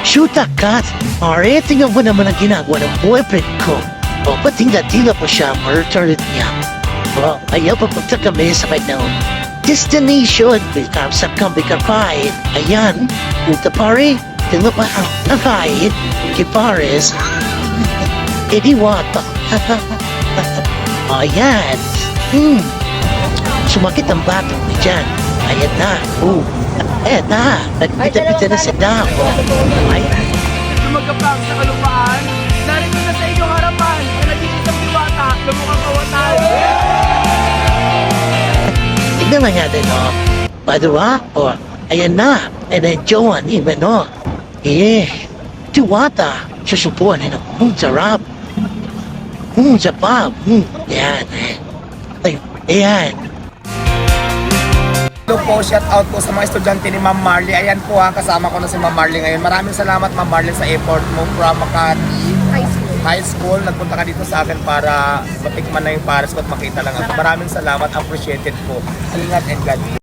Shoot kat. Alright, tingnan mo naman ang ginagawa ng boyfriend ko. O, patingga-tingga po siya, murdered niya. O, ayaw papunta kami sa kanyang destination. Bikamsap kami kakain. Ayan, puta pare, tingnan pa ang nakain kay Paris. Idiwata. Ayan. Sumakit ang batang ni Jan. Ayan na. Ayan na. Nagpita-pita na si Dako. Ay, Lumagapang sa kalupaan, narito na sa inyong harapan ang nag-iisang diwata na mukhang kawatan. tignan na nga din, o. Padua, o. Ayan na. And then, Joan, even, o. Diwata. Susubuan, sarap. Sarap. Yan. Ay, ayan. Hello po, shout out po sa mga estudyante ni Ma'am Marley. Ayan po ha, kasama ko na si Ma'am Marley ngayon. Maraming salamat Ma'am Marley sa effort mo from Makati High School. Nagpunta ka dito sa akin para matikman na yung Paris ko at makita lang ako. Maraming salamat, appreciated po. Ingat and God bless.